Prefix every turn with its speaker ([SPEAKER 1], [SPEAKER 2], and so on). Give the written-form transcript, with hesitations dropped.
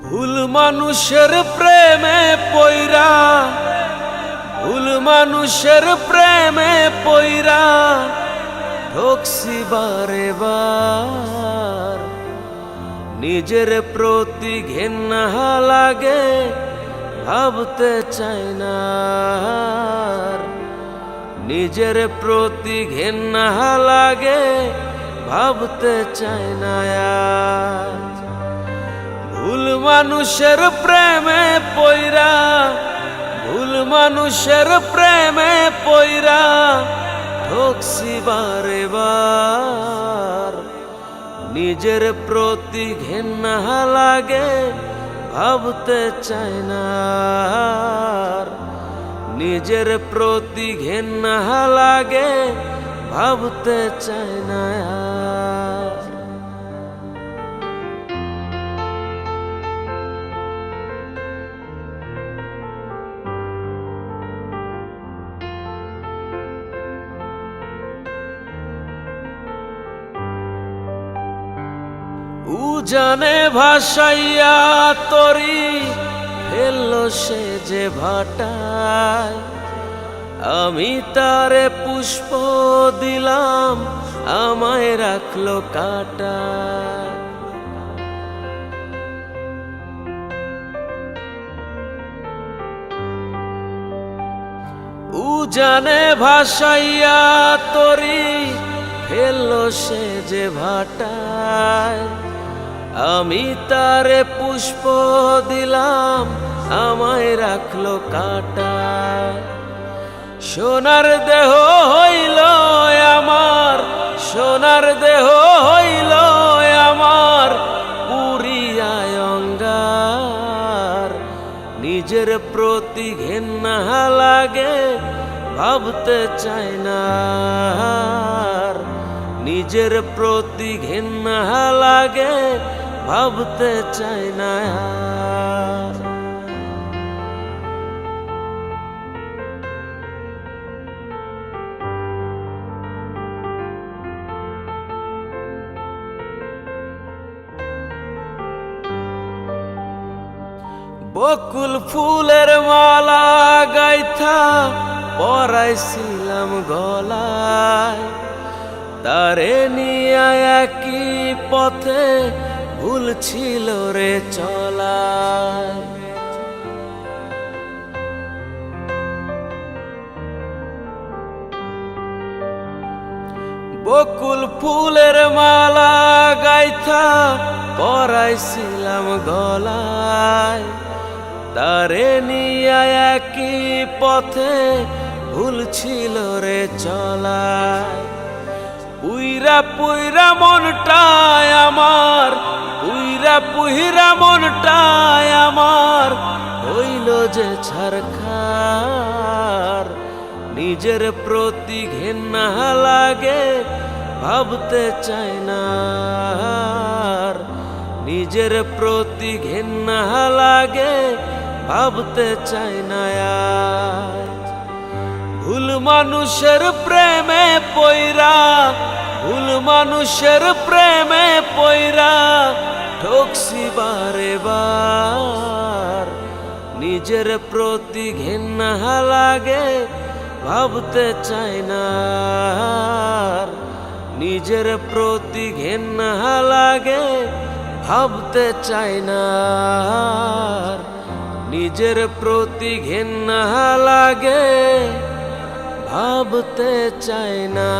[SPEAKER 1] ভুল মানুষের প্রেমে পইরা, ভুল মানুষের প্রেমে পইরা ঠকছি বারে বার। নিজের প্রতি ঘেন্না লাগে ভাবতে চাই না, নিজের প্রতি ঘেন্না লাগে ভাবতে চাই না। ভুল মানুষের প্রেমে পইরা, ভুল মানুষের প্রেমে পইরা ঠকছি বারে বার। নিজের প্রতি ঘেন্না লাগে ভাবতে চাই না, নিজের প্রতি ঘেন্না লাগে ভাবতে চাই না। উজানে ভাসাইয়া তরি ফেললো সে যে ভাটায়, আমি তারে পুষ্প দিলাম আমায় রাখলো কাঁটায়। উজানে ভাসাইয়া তরি ফেললো সে যে ভাটায়, আমি তারে পুষ্প দিলাম আমায় রাখলো কাঁটায়। সোনার দেহ হইল আমার, সোনার দেহ হইল আমার পুরিয়ায় অঙ্গার। নিজের প্রতি ঘেন্না লাগে ভাবতে চাই না, নিজের প্রতি ঘেন্না লাগে ভাবতে চাই না। বকুল ফুলের মালা গাইথা পরাইছিলাম গলায়, তারে নিয়ে একই পথে ভুল ছিল রে চলায়। বকুল ফুলের মালা গাইথা পরাইছিলাম গলায়, তারে নিয়ে একই পথে ভুল ছিল রে চলায়। পুইরা পুইরা মনটায় আমার, পুইরা পুইরা মনটায় আমার হইল যে ছারখার। নিজের প্রতি ঘেন্না লাগে ভাবতে চাই না, নিজের প্রতি ঘেন্না লাগে ভাবতে চাই না। ভুল মানুষের প্রেমে পইরা, ভুল মানুষের প্রেমে পইরা ঠকছি বারে বার। নিজের প্রতি ঘেন্না লাগে ভাবতে চাই না, নিজের প্রতি ঘেন্না লাগে ভাবতে চাই না, নিজের প্রতি ঘেন্না লাগে ভাবতে চাই না।